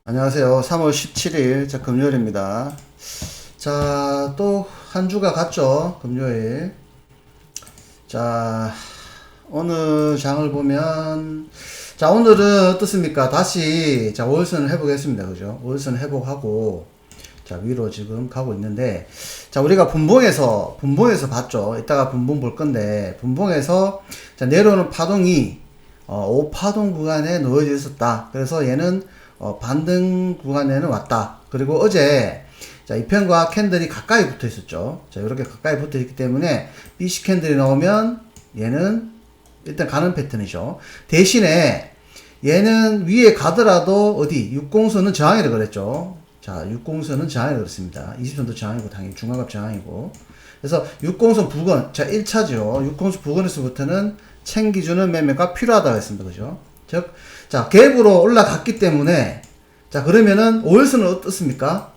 안녕하세요. 3월 17일, 금요일입니다. 자, 또 한 주가 갔죠. 금요일. 자, 오늘 장을 보면, 자, 오늘은 어떻습니까? 다시, 자, 5일선을 회복했습니다. 그죠? 5일선 회복하고, 자, 위로 지금 가고 있는데, 자, 우리가 분봉에서 봤죠. 이따가 분봉 볼 건데, 분봉에서, 자, 내려오는 파동이, 5파동 구간에 놓여져 있었다. 그래서 얘는, 반등 구간에는 왔다. 그리고 어제, 자, 이 편과 캔들이 가까이 붙어 있었죠. 자, 이렇게 가까이 붙어 있기 때문에, BC 캔들이 나오면, 얘는, 일단 가는 패턴이죠. 대신에, 얘는 위에 가더라도, 어디, 60선은 저항이라고 그랬죠. 자, 60선은 저항이라고 그랬습니다. 20선도 저항이고, 당연히 중앙값 저항이고. 그래서 60선 부근, 자, 1차죠. 60선 부근에서부터는 챙기주는 매매가 필요하다고 했습니다. 그죠? 즉, 자, 갭으로 올라갔기 때문에, 자, 그러면은 5일선은 어떻습니까?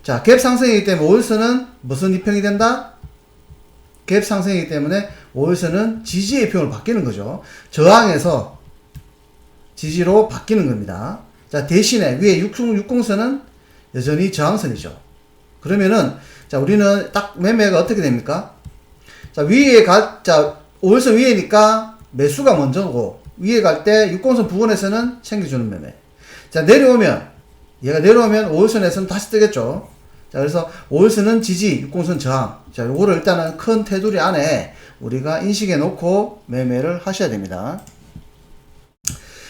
자, 갭 상승이기 때문에 5일선은 무슨 이평이 된다? 갭 상승이기 때문에 5일선은 지지의 이평으로 바뀌는 거죠. 저항에서 지지로 바뀌는 겁니다. 자, 대신에 위에 60선은 여전히 저항선이죠. 그러면은, 자, 우리는 딱 매매가 어떻게 됩니까? 자, 자, 5일선 위에니까 매수가 먼저고, 위에 갈 때 60선 부근에서는 챙겨주는 매매. 자, 얘가 내려오면 5일선에서는 다시 뜨겠죠. 자, 그래서 5일선은 지지, 60선 저항. 자, 요거를 일단은 큰 테두리 안에 우리가 인식해 놓고 매매를 하셔야 됩니다.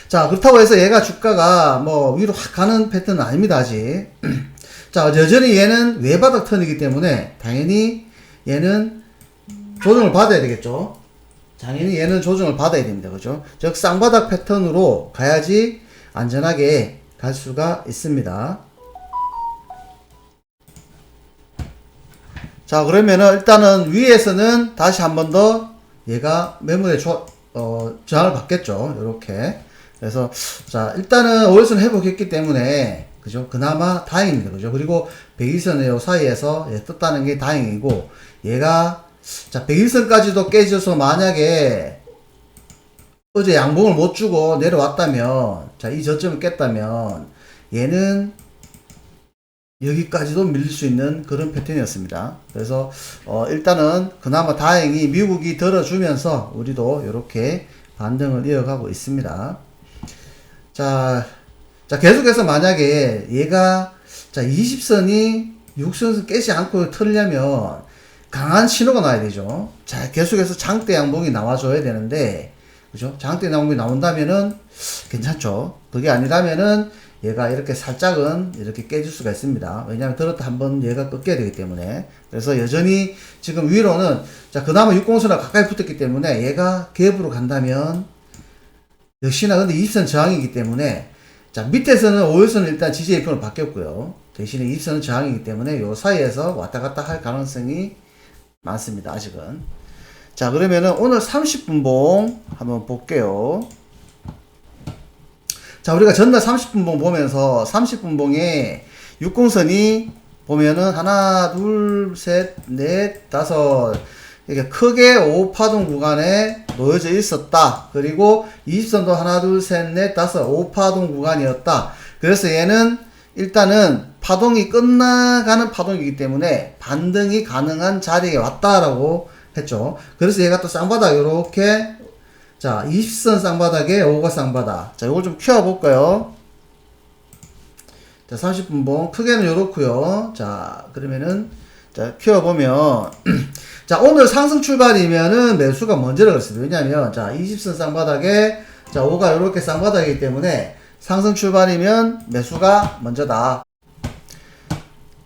자, 그렇다고 해서 얘가 주가가 뭐 위로 확 가는 패턴은 아닙니다, 아직. 자, 여전히 얘는 외바닥 턴이기 때문에 당연히 얘는 조정을 받아야 되겠죠. 당연히 얘는 조정을 받아야 됩니다. 그죠? 즉, 쌍바닥 패턴으로 가야지 안전하게 갈 수가 있습니다. 자, 그러면은 일단은 위에서는 다시 한 번 더 얘가 매물에 저항을 받겠죠. 요렇게. 그래서, 자, 일단은 5일선 회복했기 때문에, 그죠? 그나마 다행입니다. 그죠? 그리고 100일선의 요 사이에서 떴다는 게 다행이고, 얘가, 자, 100일선까지도 깨져서 만약에 어제 양봉을 못 주고 내려왔다면, 자, 이 저점을 깼다면, 얘는 여기까지도 밀릴 수 있는 그런 패턴이었습니다. 그래서, 일단은 그나마 다행히 미국이 들어주면서 우리도 이렇게 반등을 이어가고 있습니다. 자, 계속해서 만약에 얘가, 자, 20선이 6선을 깨지 않고 틀려면 강한 신호가 나야 되죠. 자, 계속해서 장대 양봉이 나와줘야 되는데, 그죠? 장대 양봉이 나온다면은 괜찮죠. 그게 아니라면은 얘가 이렇게 살짝은 이렇게 깨질 수가 있습니다. 왜냐하면 들었다 한번 얘가 꺾여야 되기 때문에. 그래서 여전히 지금 위로는, 자, 그나마 60선과 가까이 붙었기 때문에 얘가 갭으로 간다면, 역시나 근데 20선 저항이기 때문에, 자, 밑에서는 5일선은 일단 지지의 편으로 바뀌었고요. 대신에 20선은 저항이기 때문에 요 사이에서 왔다 갔다 할 가능성이 많습니다. 아직은. 자, 그러면은 오늘 30분봉 한번 볼게요. 자, 우리가 전날 30분봉 보면서 30분봉에 60선이 보면은 하나, 둘, 셋, 넷, 다섯, 이렇게 크게 5파동 구간에 놓여져 있었다. 그리고 20선도 하나, 둘, 셋, 넷, 다섯, 5파동 구간이었다. 그래서 얘는 일단은 파동이 끝나가는 파동이기 때문에 반등이 가능한 자리에 왔다라고 했죠. 그래서 얘가 또 쌍바닥 요렇게, 자, 20선 쌍바닥에 5가 쌍바닥. 자, 요걸 좀 키워볼까요? 자, 30분봉. 크게는 요렇고요. 자, 그러면은, 자, 키워보면, 자, 오늘 상승 출발이면은 매수가 먼저라고 했습니다. 왜냐면, 자, 20선 쌍바닥에, 자, 5가 요렇게 쌍바닥이기 때문에, 상승 출발이면 매수가 먼저다.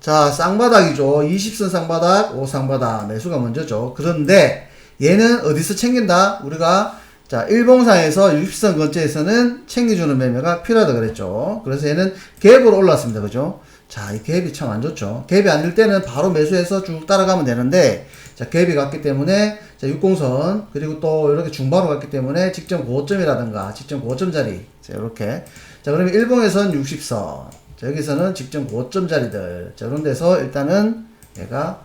자, 쌍바닥이죠. 20선 쌍바닥, 5 쌍바닥. 매수가 먼저죠. 그런데, 얘는 어디서 챙긴다? 우리가, 자, 일봉상에서 60선 근처에서는 챙겨주는 매매가 필요하다 그랬죠. 그래서 얘는 갭으로 올랐습니다. 그죠? 자, 이 갭이 참 안 좋죠. 갭이 아닐 때는 바로 매수해서 쭉 따라가면 되는데, 자, 갭이 갔기 때문에, 자, 60선, 그리고 또 이렇게 중바로 갔기 때문에 직전 고점이라든가, 직전 고점 자리, 자, 이렇게. 자, 그러면 일봉에선 60선, 자, 여기서는 직전 고점 자리들, 자, 이런 데서 일단은 얘가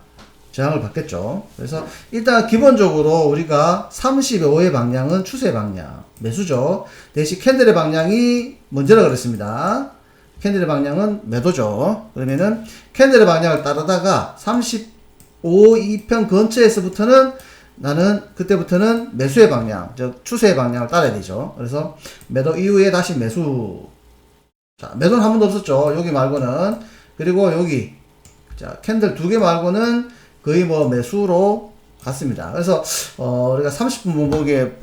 저항을 받겠죠. 그래서 일단 기본적으로 우리가 35의 방향은 추세 방향, 매수죠. 대신 캔들의 방향이 먼저라 그랬습니다. 캔들의 방향은 매도죠. 그러면은 캔들의 방향을 따르다가 35 2편 근처에서부터는 나는 그때부터는 매수의 방향, 즉 추세의 방향을 따라야 되죠. 그래서 매도 이후에 다시 매수. 자, 매도는 한 번도 없었죠. 여기 말고는. 그리고 여기 자, 캔들 두 개 말고는 거의 뭐 매수로 갔습니다. 그래서 우리가 30분 보기에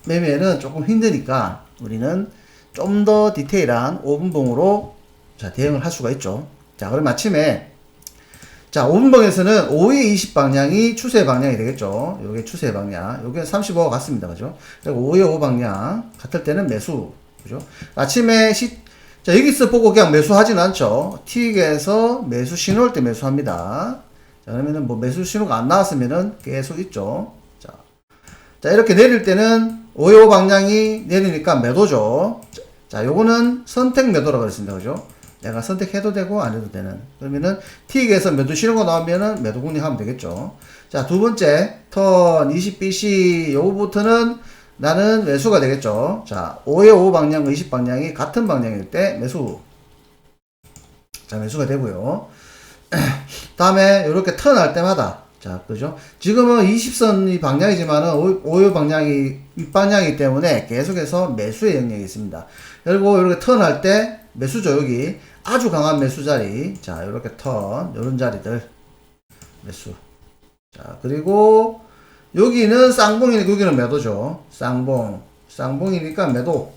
매매는 조금 힘드니까 우리는 좀 더 디테일한 5분봉으로 자, 대응을 할 수가 있죠. 자, 그럼 아침에 자, 5분봉에서는 5의 20 방향이 추세 방향이 되겠죠. 요게 추세 방향. 요게 35가 같습니다. 그죠? 그리고 5의 5 방향 같을 때는 매수. 그죠? 아침에 자, 여기서 보고 그냥 매수하진 않죠. T에서 매수 신호일 때 매수합니다. 자, 그러면은 뭐 매수 신호가 안 나왔으면은 계속 있죠. 자, 이렇게 내릴 때는 5의 5 방향이 내리니까 매도죠. 자, 요거는 선택 매도라고 그랬습니다. 그죠? 내가 선택해도 되고 안 해도 되는. 그러면은 T에서 매도 신호가 나오면은 매도 공략하면 되겠죠. 자, 두 번째 턴 20BC 요거부터는 나는 매수가 되겠죠. 자, 5의 5 방향과 20 방향이 같은 방향일 때 매수. 자, 매수가 되고요. 다음에 이렇게 턴할 때마다 자, 그죠? 지금은 20선이 방향이지만은 5의 방향이 윗방향이기 때문에 계속해서 매수의 영역이 있습니다. 그리고 이렇게 턴할 때 매수죠. 여기 아주 강한 매수 자리. 자, 이렇게 턴 이런 자리들 매수. 자, 그리고 여기는 쌍봉이니까 여기는 매도죠. 쌍봉이니까 매도.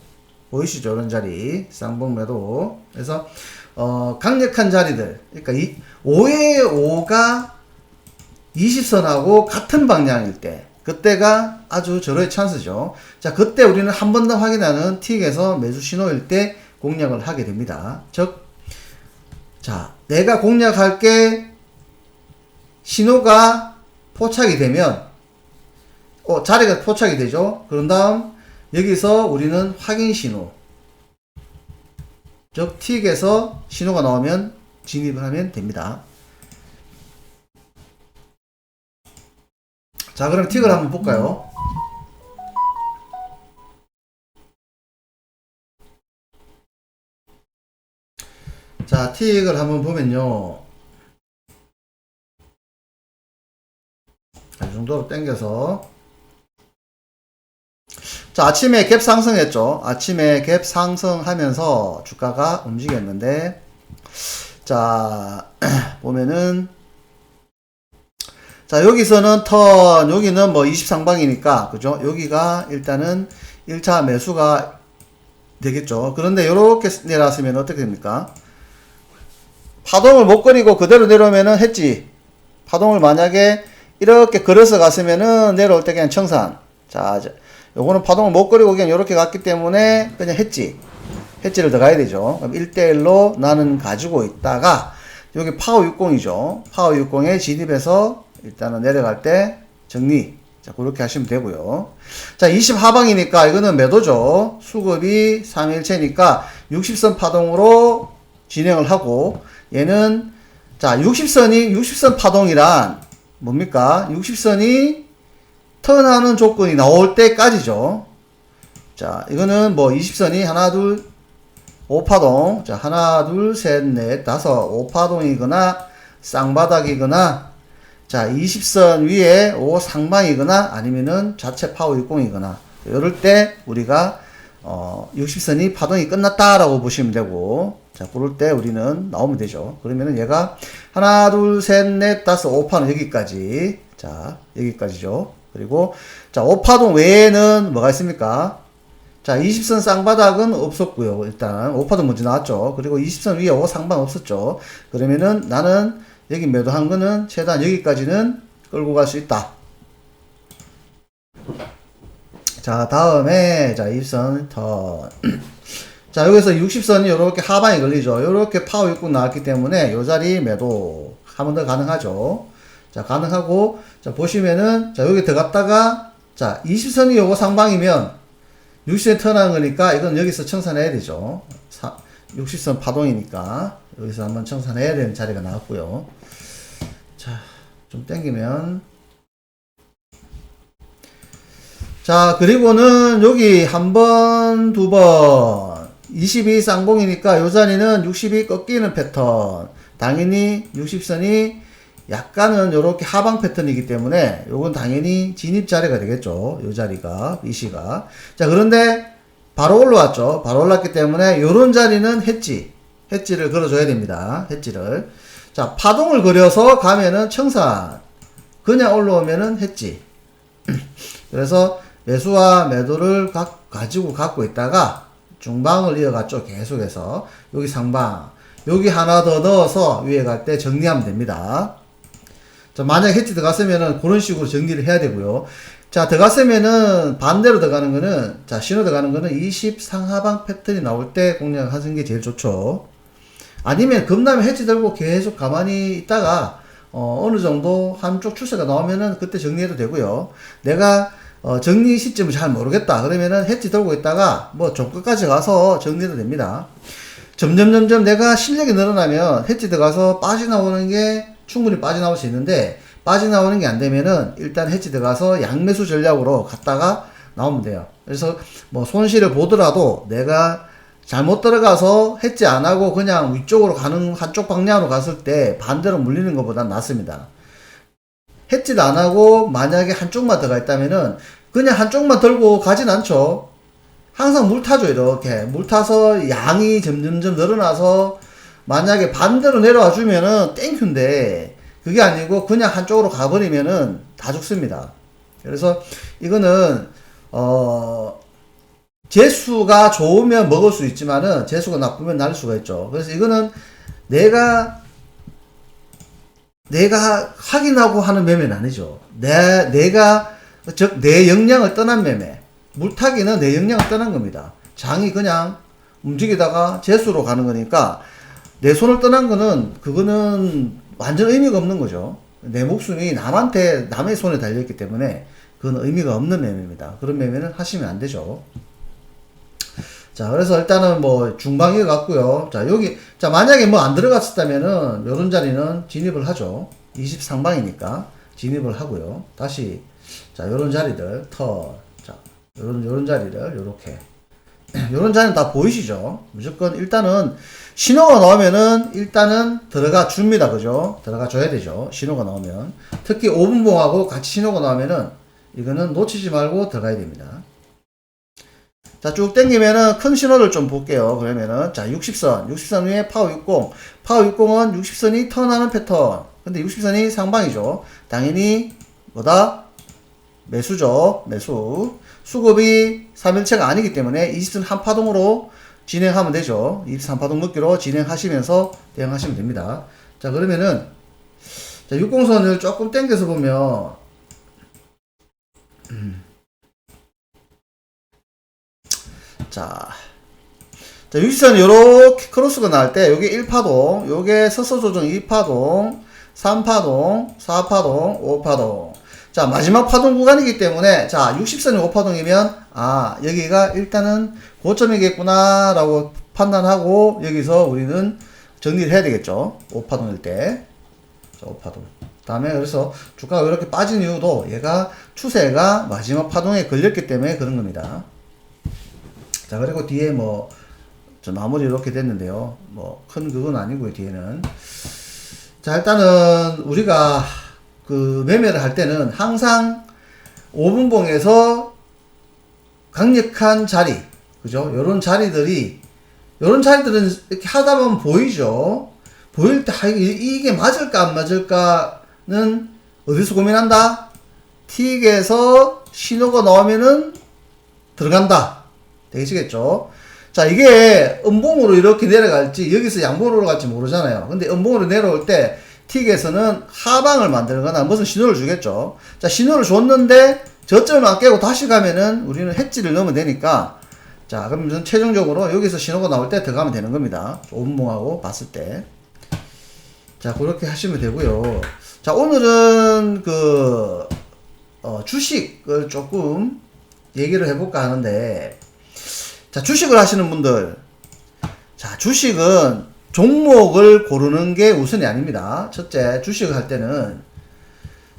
보이시죠? 이런 자리. 쌍봉 매도. 그래서, 강력한 자리들. 그러니까 5의 5가 20선하고 같은 방향일 때. 그때가 아주 절호의 찬스죠. 자, 그때 우리는 한 번 더 확인하는 틱에서 매수 신호일 때 공략을 하게 됩니다. 즉, 자, 내가 공략할 게 신호가 포착이 되면 자리가 포착이 되죠. 그런 다음 여기서 우리는 확인 신호, 즉 틱에서 신호가 나오면 진입을 하면 됩니다. 자, 그럼 틱을 한번 볼까요? 자, 틱을 한번 보면요, 이 정도로 당겨서 자, 아침에 갭 상승했죠. 아침에 갭 상승하면서 주가가 움직였는데, 자, 보면은, 자, 여기서는 턴, 여기는 뭐 20상방이니까, 그죠? 여기가 일단은 1차 매수가 되겠죠. 그런데 이렇게 내려왔으면 어떻게 됩니까? 파동을 못 그리고 그대로 내려오면은 했지. 파동을 만약에 이렇게 걸어서 갔으면은 내려올 때 그냥 청산. 자, 요거는 파동을 못 그리고 그냥 이렇게 갔기 때문에 그냥 해지를 더 가야 되죠. 그럼 1대1로 나는 가지고 있다가 여기 파워 60이죠. 파워 60에 진입해서 일단은 내려갈 때 정리. 자, 그렇게 하시면 되고요. 자, 20 하방이니까 이거는 매도죠. 수급이 3일체니까 60선 파동으로 진행을 하고, 얘는 자, 60선 파동이란 뭡니까? 60선이 턴하는 조건이 나올 때까지죠. 자, 이거는 뭐 20선이 하나, 둘, 5파동. 자, 하나, 둘, 셋, 넷, 다섯, 5파동이거나 쌍바닥이거나, 자, 20선 위에 5 상방이거나 아니면은 자체 파워 60이거나, 이럴 때 우리가 60선이 파동이 끝났다라고 보시면 되고, 자, 그럴 때 우리는 나오면 되죠. 그러면은 얘가 하나, 둘, 셋, 넷, 다섯, 5파는 여기까지. 자, 여기까지죠. 그리고 자, 5파동 외에는 뭐가 있습니까? 자, 20선 쌍바닥은 없었고요. 일단 5파동 먼저 나왔죠. 그리고 20선 위에 5 상방 없었죠. 그러면은 나는 여기 매도한 거는 최대한 여기까지는 끌고 갈 수 있다. 자, 다음에 자, 20선 턴. 자, 여기서 60선이 이렇게 하방에 걸리죠. 이렇게 파워 60 나왔기 때문에 이 자리 매도 한 번 더 가능하죠. 자, 가능하고, 자, 보시면은, 자, 여기 들어갔다가, 자, 20선이 요거 상방이면, 60선 턴한 거니까, 이건 여기서 청산해야 되죠. 60선 파동이니까, 여기서 한번 청산해야 되는 자리가 나왔고요. 자, 좀 땡기면. 자, 그리고는 여기 한 번, 두 번. 22 쌍봉이니까 요 자리는 60이 꺾이는 패턴. 당연히 60선이 약간은 요렇게 하방 패턴이기 때문에 요건 당연히 진입 자리가 되겠죠. 요 자리가, 이 시가. 자, 그런데 바로 올라왔죠. 바로 올랐기 때문에 요런 자리는 해지를 걸어줘야 됩니다. 해지를. 자, 파동을 그려서 가면은 청산. 그냥 올라오면은 해지. 그래서 매수와 매도를 가지고 갖고 있다가 중방을 이어갔죠. 계속해서. 여기 상방. 여기 하나 더 넣어서 위에 갈 때 정리하면 됩니다. 자, 만약에 해지 들어갔으면은 그런 식으로 정리를 해야 되고요. 자, 들어갔으면은 반대로 들어가는 거는, 자, 신호 들어가는 거는 20 상하방 패턴이 나올 때 공략하는 게 제일 좋죠. 아니면 급라면 해지 들고 계속 가만히 있다가, 어느 정도 한쪽 추세가 나오면은 그때 정리해도 되고요. 내가, 정리 시점을 잘 모르겠다. 그러면은 해지 들고 있다가, 뭐, 좀 끝까지 가서 정리해도 됩니다. 점점 내가 실력이 늘어나면 해지 들어가서 빠져나오는 게 충분히 빠져나올 수 있는데, 빠져나오는 게 안 되면은 일단 해지 들어가서 양매수 전략으로 갔다가 나오면 돼요. 그래서 뭐 손실을 보더라도 내가 잘못 들어가서 해지 안 하고 그냥 위쪽으로 가는 한쪽 방향으로 갔을 때 반대로 물리는 것보단 낫습니다. 해지도 안 하고 만약에 한쪽만 들어가 있다면은 그냥 한쪽만 들고 가진 않죠. 항상 물 타죠. 이렇게 물 타서 양이 점점점 늘어나서 만약에 반대로 내려와 주면은 땡큐인데 그게 아니고 그냥 한쪽으로 가버리면은 다 죽습니다. 그래서 이거는 재수가 좋으면 먹을 수 있지만은 재수가 나쁘면 날 수가 있죠. 그래서 이거는 내가 확인하고 하는 매매는 아니죠. 즉 내 역량을 떠난 매매. 물타기는 내 역량을 떠난 겁니다. 장이 그냥 움직이다가 재수로 가는 거니까 내 손을 떠난 거는 그거는 완전 의미가 없는 거죠. 내 목숨이 남의 손에 달려있기 때문에 그건 의미가 없는 매매입니다. 그런 매매는 하시면 안 되죠. 자, 그래서 일단은 뭐 중방에 갔고요. 자, 여기, 자, 만약에 뭐 안 들어갔었다면은 요런 자리는 진입을 하죠. 20 상방이니까 진입을 하고요. 다시, 자, 요런 자리들, 자, 요런 자리를, 요렇게. 요런 자리는 다 보이시죠? 무조건 일단은 신호가 나오면은 일단은 들어가 줍니다. 그죠? 들어가 줘야 되죠. 신호가 나오면. 특히 5분봉하고 같이 신호가 나오면은 이거는 놓치지 말고 들어가야 됩니다. 자, 쭉 당기면은 큰 신호를 좀 볼게요. 그러면은, 자, 60선 위에 파워 60. 파워 60은 60선이 턴하는 패턴. 근데 60선이 상방이죠. 당연히, 뭐다? 매수죠. 매수. 수급이 3일체가 아니기 때문에 20선 한 파동으로 진행하면 되죠. 23파동 넣기로 진행하시면서 대응하시면 됩니다. 자, 그러면은, 자, 60선을 조금 당겨서 보면, 자, 60선 요렇게 크로스가 나올 때, 요게 1파동, 요게 서서 조정 2파동, 3파동, 4파동, 5파동. 자, 마지막 파동 구간이기 때문에, 자, 60선이 5파동이면, 아, 여기가 일단은 고점이겠구나, 라고 판단하고, 여기서 우리는 정리를 해야 되겠죠. 5파동일 때. 자, 5파동. 다음에, 그래서 주가가 이렇게 빠진 이유도 얘가 추세가 마지막 파동에 걸렸기 때문에 그런 겁니다. 자, 그리고 뒤에 뭐, 저 마무리 이렇게 됐는데요. 뭐, 큰 그건 아니고요, 뒤에는. 자, 일단은 우리가 그 매매를 할 때는 항상 5분봉에서 강력한 자리, 그죠? 요런 자리들은 이렇게 하다 보면 보이죠? 보일 때, 이게 맞을까, 안 맞을까는 어디서 고민한다? 틱에서 신호가 나오면은 들어간다. 되시겠죠? 자, 이게 음봉으로 이렇게 내려갈지, 여기서 양봉으로 갈지 모르잖아요. 근데 음봉으로 내려올 때, 틱에서는 하방을 만들거나 무슨 신호를 주겠죠. 자, 신호를 줬는데, 저점을 안 깨고 다시 가면은 우리는 해지를 넣으면 되니까, 자, 그럼 최종적으로 여기서 신호가 나올 때 들어가면 되는 겁니다. 5분봉하고 봤을 때. 자, 그렇게 하시면 되고요. 자, 오늘은 주식을 조금 얘기를 해볼까 하는데, 자, 주식을 하시는 분들, 자, 주식은 종목을 고르는 게 우선이 아닙니다. 첫째, 주식을 할 때는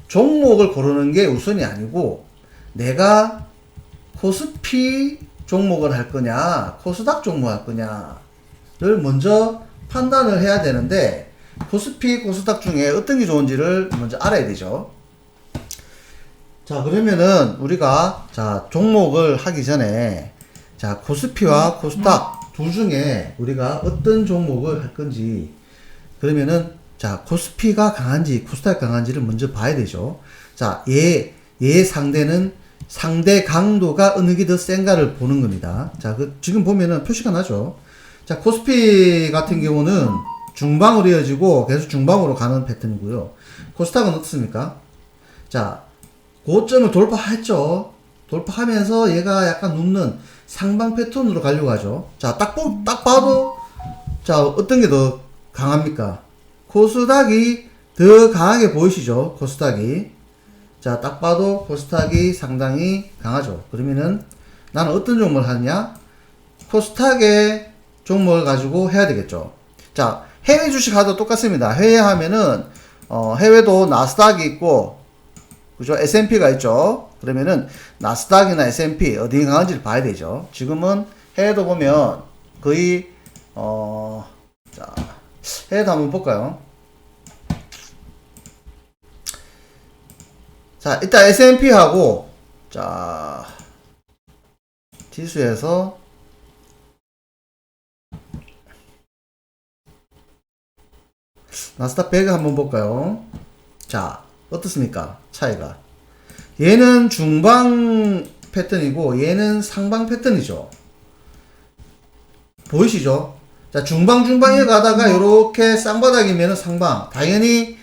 종목을 고르는 게 우선이 아니고, 내가 코스피 종목을 할 거냐, 코스닥 종목 할 거냐를 먼저 판단을 해야 되는데, 코스피, 코스닥 중에 어떤 게 좋은지를 먼저 알아야 되죠. 자, 그러면은 우리가 자, 종목을 하기 전에 자, 코스피와 코스닥 둘 중에 우리가 어떤 종목을 할 건지, 그러면은 자, 코스피가 강한지 코스닥이 강한지를 먼저 봐야 되죠. 자, 얘 상대는 상대 강도가 어느 게 더 센가를 보는 겁니다. 자, 지금 보면은 표시가 나죠. 자, 코스피 같은 경우는 중방으로 이어지고 계속 중방으로 가는 패턴이고요. 코스닥은 어떻습니까? 자, 고점을 돌파했죠. 돌파하면서 얘가 약간 눕는 상방 패턴으로 가려고 하죠. 자, 딱 봐도, 자, 어떤 게 더 강합니까? 코스닥이 더 강하게 보이시죠? 코스닥이. 자, 딱 봐도 코스닥이 상당히 강하죠. 그러면은 나는 어떤 종목을 하느냐? 코스닥의 종목을 가지고 해야 되겠죠. 자, 해외 주식 하도 똑같습니다. 해외 하면은, 해외도 나스닥이 있고, 그죠? S&P가 있죠? 그러면은, 나스닥이나 S&P 어디 강한지를 봐야 되죠. 지금은 해외도 보면 거의, 자, 해외도 한번 볼까요? 자, 일단 S&P하고, 자, 지수에서, 나스닥 100 한번 볼까요? 자, 어떻습니까? 차이가. 얘는 중방 패턴이고, 얘는 상방 패턴이죠. 보이시죠? 자, 중방에 가다가 요렇게 쌍바닥이면 상방. 당연히,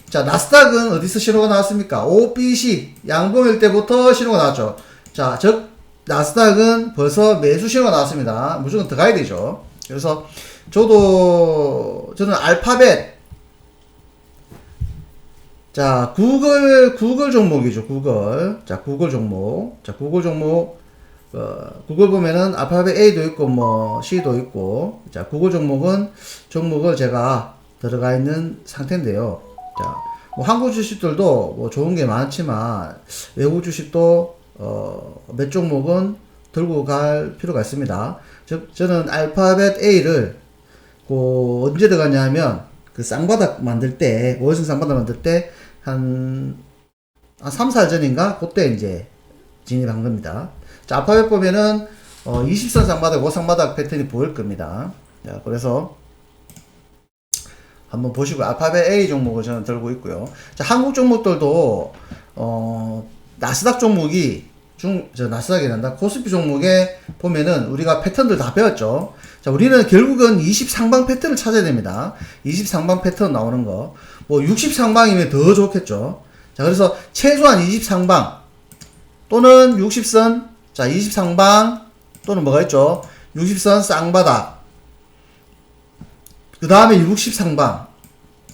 자, 나스닥은 어디서 신호가 나왔습니까? OBC 양봉일 때부터 신호가 나왔죠. 자, 즉, 나스닥은 벌써 매수 신호가 나왔습니다. 무조건 들어가야 되죠. 그래서, 저는 알파벳, 자, 구글 종목이죠, 구글. 자, 구글 종목. 자, 구글 종목. 구글 보면은 알파벳 A도 있고, 뭐, C도 있고. 자, 구글 종목을 제가 들어가 있는 상태인데요. 자, 뭐, 한국 주식들도 뭐 좋은 게 많지만, 외국 주식도, 몇 종목은 들고 갈 필요가 있습니다. 즉, 저는 알파벳 A를, 언제 들어가냐 하면, 그 쌍바닥 만들 때, 월승 쌍바닥 만들 때, 한 3, 4일 전인가? 그때 이제 진입한 겁니다. 자, 알파벳 보면은, 20선 쌍바닥, 5쌍바닥 패턴이 보일 겁니다. 자, 그래서, 한번 보시고, 알파벳 A 종목을 저는 들고 있고요. 자, 한국 종목들도, 나스닥 종목이, 나스닥이란다. 코스피 종목에 보면은 우리가 패턴들 다 배웠죠. 자, 우리는 결국은 20상방 패턴을 찾아야 됩니다. 20상방 패턴 나오는 거. 뭐 60상방이면 더 좋겠죠. 자, 그래서 최소한 20상방 또는 60선, 자, 20상방 또는 뭐가 있죠? 60선 쌍바닥. 그 다음에 60상방.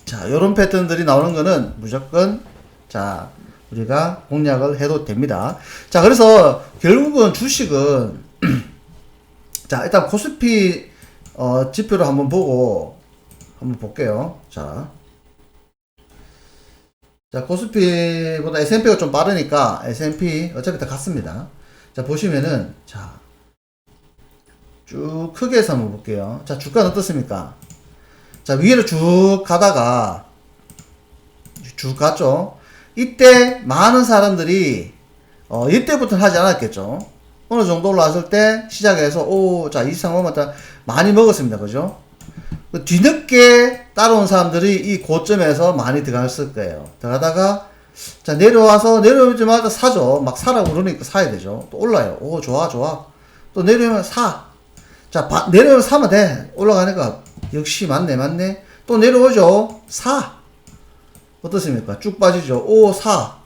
자, 요런 패턴들이 나오는 거는 무조건, 자, 우리가 공략을 해도 됩니다. 자, 그래서 결국은 주식은 자, 일단 코스피 지표를 한번 보고 한번 볼게요. 자, 코스피보다 S&P가 좀 빠르니까 S&P 어차피 다 같습니다. 자, 보시면은 자, 쭉 크게 해서 한번 볼게요. 자, 주가는 어떻습니까? 자, 위로 쭉 가다가 쭉 갔죠. 이때 많은 사람들이 이때부터는 하지 않았겠죠. 어느 정도 올라왔을 때 시작해서 자, 이 상황마다 많이 먹었습니다. 그죠? 뒤늦게 따라온 사람들이 이 고점에서 많이 들어갔을 거예요. 들어가다가 자, 내려오자마자 사죠. 막 사라고 그러니까 사야 되죠. 또 올라요. 좋아. 또 내려오면 사. 자, 내려오면 사면 돼. 올라가니까 역시 맞네. 또 내려오죠. 사. 어떻습니까? 쭉 빠지죠. 사.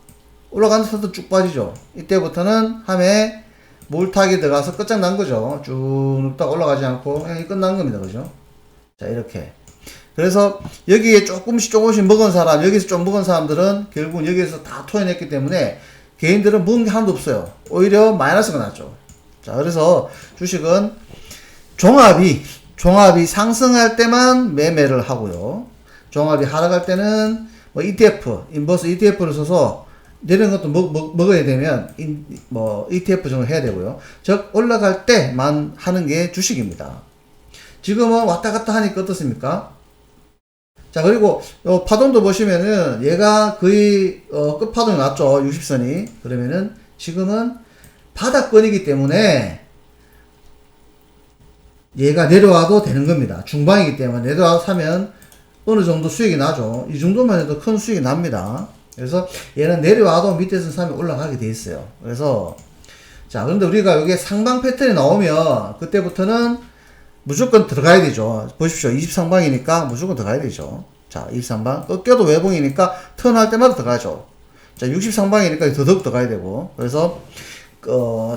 올라가는 사도 쭉 빠지죠. 이때부터는 함에 몰타기 들어가서 끝장난 거죠. 쭉 눕다가 올라가지 않고 끝난 겁니다. 그죠? 자, 이렇게. 그래서 여기에 조금씩 먹은 사람, 여기서 좀 먹은 사람들은 결국은 여기에서 다 토해냈기 때문에 개인들은 먹은 게 하나도 없어요. 오히려 마이너스가 났죠. 자, 그래서 주식은 종합이 상승할 때만 매매를 하고요. 종합이 하락할 때는 뭐 ETF, 인버스 ETF를 써서 내리는 것도 먹어야 되면 뭐 ETF 정도 해야 되고요. 즉 올라갈 때만 하는 게 주식입니다. 지금은 왔다 갔다 하니까 어떻습니까? 자, 그리고 파동도 보시면은 얘가 거의 끝파동이 났죠. 60선이. 그러면은 지금은 바닥권이기 때문에 얘가 내려와도 되는 겁니다. 중방이기 때문에 내려와서 사면 어느 정도 수익이 나죠. 이 정도만 해도 큰 수익이 납니다. 그래서 얘는 내려와도 밑에서 사면 올라가게 돼 있어요. 그래서 자, 그런데 우리가 여기에 상방 패턴이 나오면 그때부터는 무조건 들어가야 되죠. 보십시오. 23방이니까 무조건 들어가야 되죠. 자, 23방. 꺾여도 외봉이니까 턴할 때마다 들어가죠. 자, 63방이니까 더더욱 들어가야 되고. 그래서,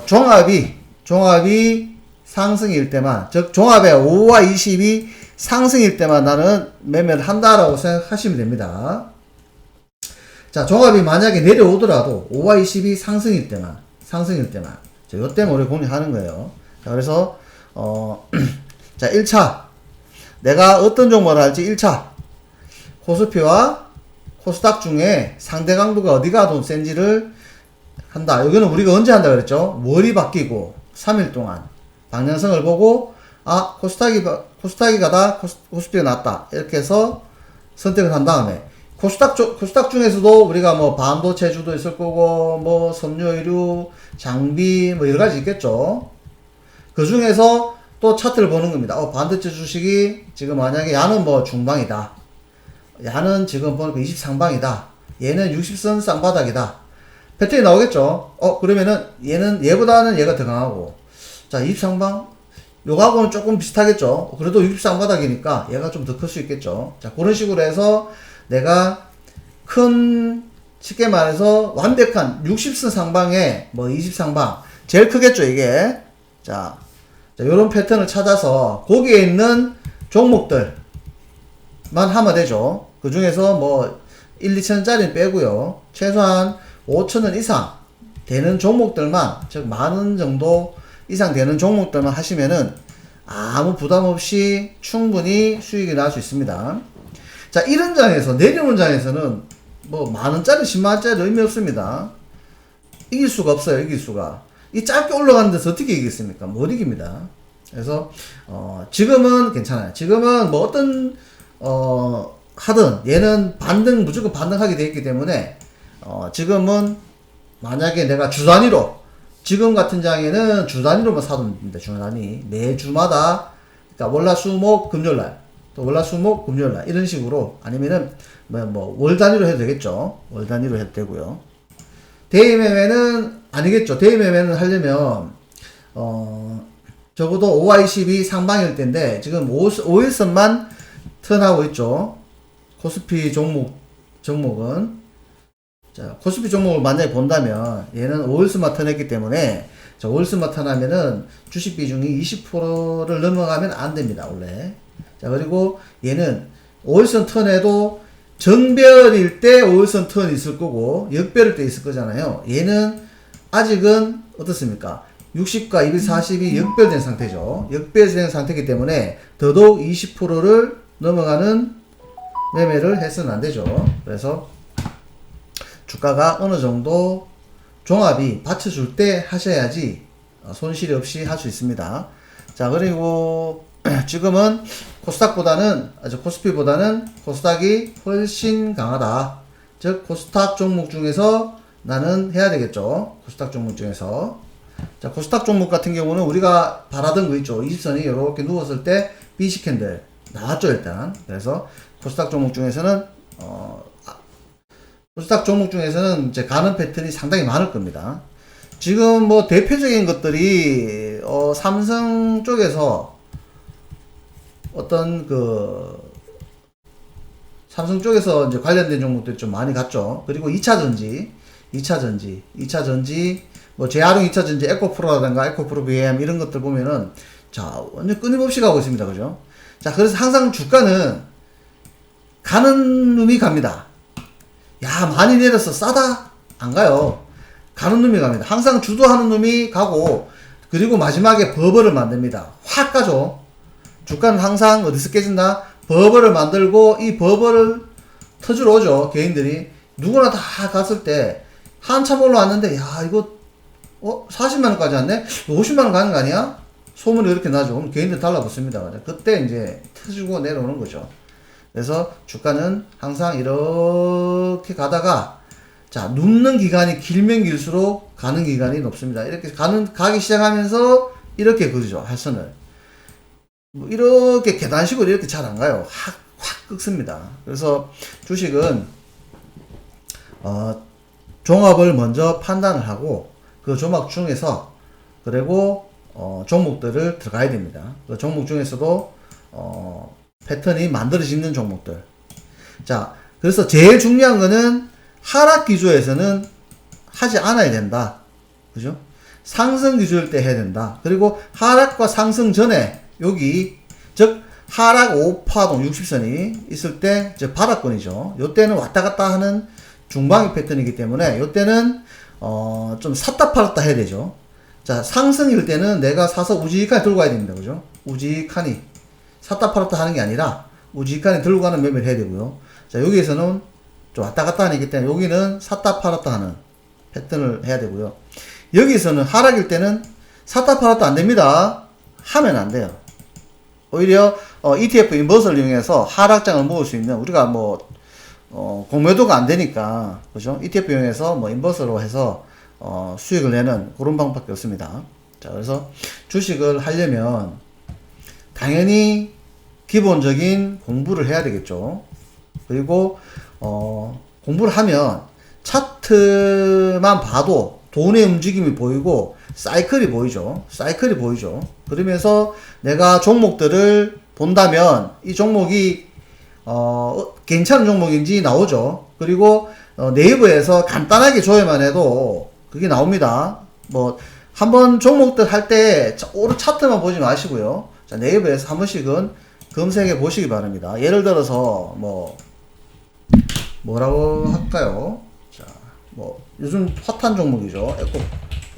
종합이 상승일 때만, 즉, 종합의 5와 20이 상승일 때만 나는 매매를 한다라고 생각하시면 됩니다. 자, 종합이 만약에 내려오더라도 5와 20이 상승일 때만. 자, 요 때문에 우리 공략하는 거예요. 자, 그래서, 자, 1차. 내가 어떤 종목을 할지 1차. 코스피와 코스닥 중에 상대 강도가 어디가 더 센지를 한다. 여기는 우리가 언제 한다 그랬죠? 월이 바뀌고 3일 동안 방향성을 보고 코스닥이 가다 코스피가 낫다. 이렇게 해서 선택을 한 다음에 코스닥 중에서도 우리가 뭐 반도체주도 있을 거고 뭐 섬유의류, 장비 뭐 여러 가지 있겠죠. 그 중에서 또 차트를 보는 겁니다. 반도체 주식이 지금 만약에 야는 뭐 중방이다. 야는 지금 보니까 23방이다. 얘는 60선 쌍바닥이다. 패턴이 나오겠죠. 그러면은 얘보다는 얘가 더 강하고. 자, 23방. 요거하고는 조금 비슷하겠죠. 그래도 63바닥이니까 얘가 좀 더 클 수 있겠죠. 자, 그런 식으로 해서 내가 쉽게 말해서 완벽한 60선 상방에 뭐 23방. 제일 크겠죠, 이게. 자, 요런 패턴을 찾아서 거기에 있는 종목들만 하면 되죠. 그 중에서 뭐 1, 2천원짜리는 빼고요. 최소한 5천원 이상 되는 종목들만, 즉 만원 정도 이상 되는 종목들만 하시면은 아무 부담 없이 충분히 수익이 날 수 있습니다. 자, 이런 장에서, 내려오는 장에서는 뭐 만원짜리, 10만원짜리 의미 없습니다. 이길 수가 없어요, 이길 수가. 이 짧게 올라가는 데서 어떻게 이기겠습니까? 못 이깁니다. 그래서 지금은 괜찮아요. 지금은 뭐 어떤 하든 얘는 무조건 반등하게 되어 있기 때문에 지금은 만약에 내가 주 단위로, 지금 같은 장에는 주 단위로만 사도 됩니다. 주 단위. 매주마다, 그러니까 월화수목 금요일날, 또 월화수목 금요일날 이런 식으로, 아니면은 뭐 월 단위로 해도 되겠죠. 월 단위로 해도 되고요. 대의 매매는 아니겠죠. 대의 매매는 하려면 적어도 5와 20이 상방일 텐데 지금 5일선만 턴하고 있죠. 코스피 종목은. 자, 코스피 종목을 만약에 본다면 얘는 5일선만 턴했기 때문에, 자, 5일선만 턴하면은 주식 비중이 20%를 넘어가면 안 됩니다, 원래. 자, 그리고 얘는 5일선 턴에도 정별일 때 5일선 턴이 있을 거고 역별일 때 있을 거잖아요. 얘는 아직은 어떻습니까? 60과 240이 역별된 상태죠. 역별된 상태이기 때문에 더더욱 20%를 넘어가는 매매를 해서는 안 되죠. 그래서 주가가 어느 정도 종합이 받쳐줄 때 하셔야지 손실이 없이 할 수 있습니다. 자, 그리고 지금은 코스피보다는 코스닥이 훨씬 강하다. 즉 코스닥 종목 중에서 나는 해야 되겠죠. 코스닥 종목 중에서. 자, 코스닥 종목 같은 경우는 우리가 바라던 거 있죠. 20선이 이렇게 누웠을 때 BC 캔들 나왔죠, 일단. 그래서 코스닥 종목 중에서는 이제 가는 패턴이 상당히 많을 겁니다. 지금 뭐 대표적인 것들이 삼성 쪽에서 삼성 쪽에서 이제 관련된 종목들이 좀 많이 갔죠. 그리고 2차전지, 뭐 재활용 2차전지 에코프로라든가 에코프로 BM 이런 것들 보면은 자, 완전 끊임없이 가고 있습니다. 그죠? 자, 그래서 항상 주가는 가는 놈이 갑니다. 야, 많이 내렸어. 싸다? 안 가요. 가는 놈이 갑니다. 항상 주도하는 놈이 가고, 그리고 마지막에 버블을 만듭니다. 확 가죠. 주가는 항상 어디서 깨진다? 버블을 만들고, 이 버블을 터주러 오죠. 개인들이. 누구나 다 갔을 때, 한참 올라왔는데, 야, 이거, 40만원까지 왔네? 50만원 가는 거 아니야? 소문이 이렇게 나죠. 그럼 개인들 달라붙습니다. 그때 이제 터지고 내려오는 거죠. 그래서 주가는 항상 이렇게 가다가, 자, 눕는 기간이 길면 길수록 가는 기간이 높습니다. 이렇게 가기 시작하면서 이렇게 그리죠. 할선을. 뭐 이렇게 계단식으로 이렇게 잘 안 가요. 확 끄습니다. 그래서 주식은, 종합을 먼저 판단을 하고, 그 종목 중에서, 그리고, 종목들을 들어가야 됩니다. 그 종목 중에서도, 패턴이 만들어지는 종목들. 자, 그래서 제일 중요한 거는 하락 기조에서는 하지 않아야 된다. 그죠? 상승 기조일 때 해야 된다. 그리고 하락과 상승 전에 여기, 즉, 하락 5파동 60선이 있을 때, 즉, 바닥권이죠. 요때는 왔다 갔다 하는 중방의 패턴이기 때문에, 요때는, 좀 샀다 팔았다 해야 되죠. 자, 상승일 때는 내가 사서 우직하니 들고 가야 됩니다. 그죠? 우직하니. 샀다 팔았다 하는 게 아니라, 우직하니 들고 가는 매매를 해야 되고요. 자, 여기에서는 좀 왔다 갔다 하기 때문에, 여기는 샀다 팔았다 하는 패턴을 해야 되고요. 여기서는 하락일 때는 샀다 팔았다 안 됩니다. 하면 안 돼요. 오히려, ETF 인버스를 이용해서 하락장을 모을 수 있는, 우리가 뭐, 공매도가 안 되니까, 그죠? ETF 이용해서 뭐 인버스로 해서, 수익을 내는 그런 방법밖에 없습니다. 자, 그래서 주식을 하려면, 당연히 기본적인 공부를 해야 되겠죠. 그리고, 공부를 하면 차트만 봐도 돈의 움직임이 보이고 사이클이 보이죠. 사이클이 보이죠. 그러면서 내가 종목들을 본다면 이 종목이 괜찮은 종목인지 나오죠. 그리고 네이버에서 간단하게 조회만 해도 그게 나옵니다. 뭐 한번 종목들 할 때 오른 차트만 보지 마시고요. 자, 네이버에서 한 번씩은 검색해 보시기 바랍니다. 예를 들어서 뭐라고 할까요? 자, 뭐 요즘 핫한 종목이죠.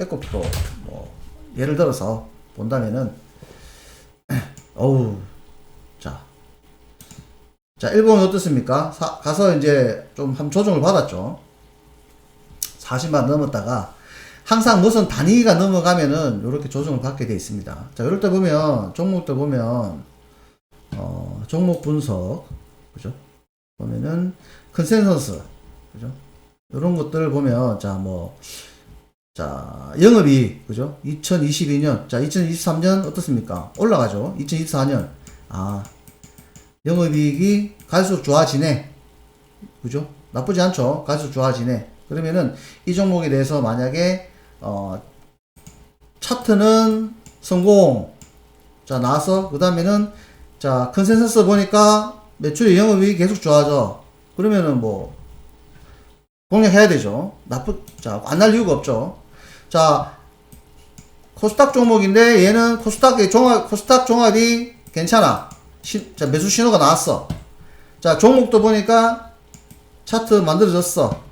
에코프로. 뭐 예를 들어서 본다면은 어우, 자, 일본은 어떻습니까? 가서 이제 좀 한 조정을 받았죠. 40만 넘었다가 항상 무슨 단위가 넘어가면은 이렇게 조정을 받게 돼 있습니다. 자, 이럴 때 보면 종목들 보면 종목 분석, 그죠? 보면은 컨센서스, 그죠? 이런 것들을 보면 자, 영업이익, 그죠? 2022년, 자, 2023년 어떻습니까? 올라가죠. 2024년, 영업이익이 갈수록 좋아지네. 그죠? 나쁘지 않죠? 갈수록 좋아지네. 그러면은 이 종목에 대해서 만약에 차트는 성공, 자, 나와서 그 다음에는 자, 컨센서스 보니까 매출 영업이익이 계속 좋아져. 그러면은 뭐 공략해야 되죠. 자, 안 날 이유가 없죠. 자, 코스닥 종목인데 얘는 코스닥 종합이 괜찮아. 자, 매수 신호가 나왔어. 자, 종목도 보니까 차트 만들어졌어.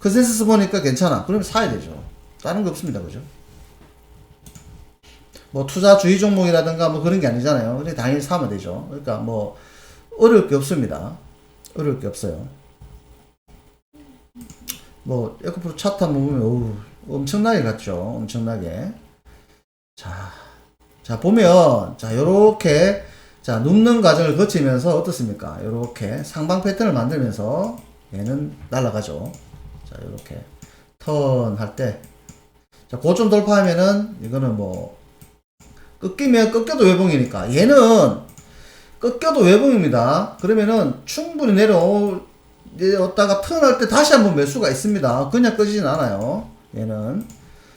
컨센서스 보니까 괜찮아. 그러면 사야 되죠. 다른 거 없습니다. 그죠? 뭐 투자주의 종목이라든가 뭐 그런 게 아니잖아요. 그래 당연히 사면 되죠. 그러니까 뭐 어려울 게 없습니다. 어려울 게 없어요. 뭐 에코프로 차트 한번 보면 어우, 엄청나게 갔죠. 엄청나게. 자 보면 자 요렇게 자 눕는 과정을 거치면서 어떻습니까? 요렇게 상방 패턴을 만들면서 얘는 날아가죠. 자 요렇게 턴 할 때 자 고점 돌파하면은 이거는 뭐 꺾이면 꺾여도 외봉이니까 얘는 꺾여도 외봉입니다. 그러면은 충분히 내려왔다가 턴할 때 다시 한번 매수가 있습니다. 그냥 꺼지진 않아요. 얘는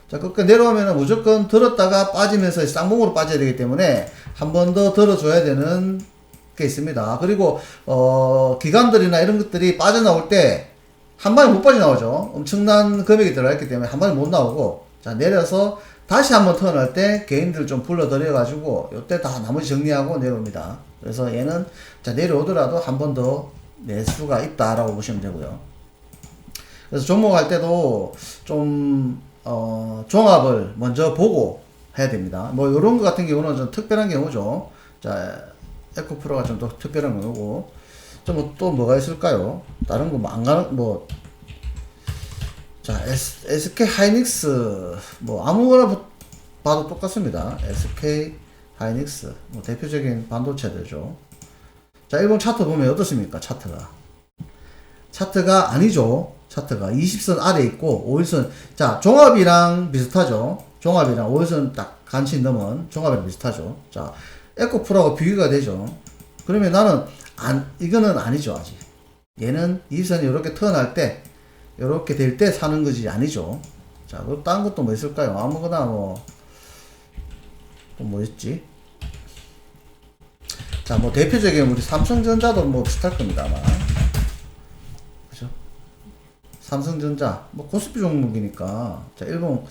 자 꺾여 내려오면은 무조건 들었다가 빠지면서 쌍봉으로 빠져야 되기 때문에 한 번 더 들어줘야 되는 게 있습니다. 그리고 기관들이나 이런 것들이 빠져나올 때 한 번에 못 빠져나오죠. 엄청난 금액이 들어있기 때문에 한 번에 못 나오고 자 내려서 다시 한번 턴할 때 개인들 좀 불러들여 가지고 요때 다 나머지 정리하고 내려옵니다. 그래서 얘는 자 내려오더라도 한 번 더 매수가 있다라고 보시면 되고요. 그래서 종목할 때도 좀 종합을 먼저 보고 해야 됩니다. 뭐 요런 거 같은 경우는 좀 특별한 경우죠. 자 에코프로가 좀 더 특별한 경우고 좀 또 뭐가 있을까요? 다른 거 뭐 안 가는 뭐 자, SK 하이닉스, 뭐, 아무거나 봐도 똑같습니다. SK 하이닉스. 뭐, 대표적인 반도체들죠. 자, 일본 차트 보면 어떻습니까? 차트가 아니죠. 차트가 20선 아래 있고, 5일선. 자, 종합이랑 비슷하죠. 종합이랑 5일선 딱 간치 넘은 종합이랑 비슷하죠. 자, 에코프로하고 비교가 되죠. 그러면 나는, 이거는 아니죠, 아직. 얘는 20선이 이렇게 턴할 때, 이렇게 될 때 사는 것이 아니죠. 자, 그럼 다른 것도 뭐 있을까요? 아무거나 뭐, 또 뭐 있지? 자, 뭐 대표적인 우리 삼성전자도 뭐 비슷할 겁니다, 아마. 그죠? 삼성전자, 뭐 코스피 종목이니까. 자, 일본.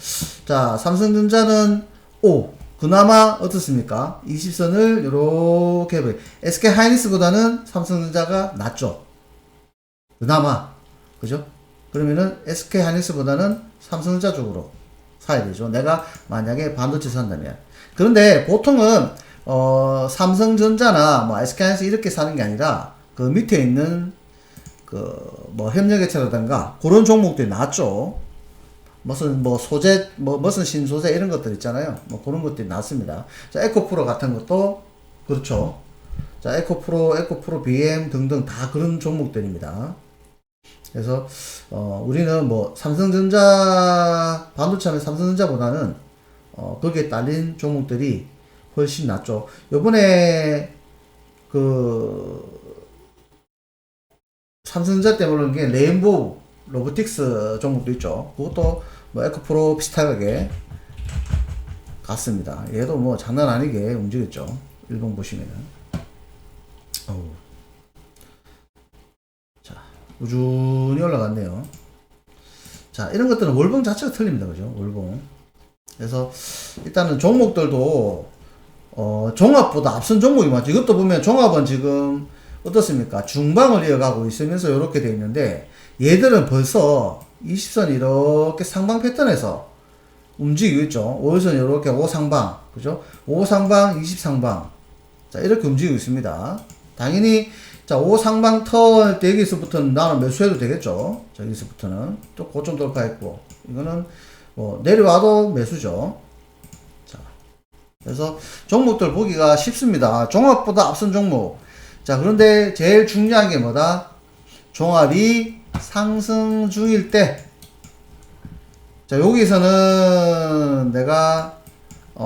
자, 삼성전자는, 그나마 어떻습니까? 20선을 요렇게 해버려. SK 하이닉스보다는 삼성전자가 낫죠. 그나마. 그죠? 그러면은 SK 하이닉스보다는 삼성전자 쪽으로 사야 되죠. 내가 만약에 반도체 산다면. 그런데 보통은 삼성전자나 뭐 SK 하이닉스 이렇게 사는 게 아니라 그 밑에 있는 그 뭐 협력회사라든가 그런 종목들이 낫죠. 무슨 뭐 소재 무슨 신소재 이런 것들 있잖아요. 뭐 그런 것들이 낫습니다. 자, 에코프로 같은 것도 그렇죠. 자, 에코프로 BM 등등 다 그런 종목들입니다. 그래서 우리는 뭐 삼성전자 반도체 하면 삼성전자보다는 거기에 딸린 종목들이 훨씬 낫죠. 요번에 그 삼성전자 때문에 그런 게 레인보우 로보틱스 종목도 있죠. 그것도 뭐 에코프로 비슷하게 갔습니다. 얘도 뭐 장난 아니게 움직였죠. 일봉 보시면은. 자, 꾸준히 올라갔네요. 자, 이런 것들은 월봉 자체가 틀립니다. 그죠? 월봉. 그래서 일단은 종목들도 종합보다 앞선 종목이 많죠. 이것도 보면 종합은 지금 어떻습니까? 중방을 이어가고 있으면서 이렇게 되어 있는데 얘들은 벌써 20선 이렇게 상방 패턴에서 움직이고 있죠. 5일선 이렇게 5상방, 그죠? 5상방, 20상방. 자, 이렇게 움직이고 있습니다. 당연히, 자, 5상방 턴 때 여기서부터는 나는 매수해도 되겠죠. 자, 여기서부터는. 또 고점 돌파했고. 이거는 뭐 내려와도 매수죠. 자, 그래서 종목들 보기가 쉽습니다. 종합보다 앞선 종목. 자, 그런데 제일 중요한 게 뭐다? 종합이 상승 중일 때. 자, 여기서는 내가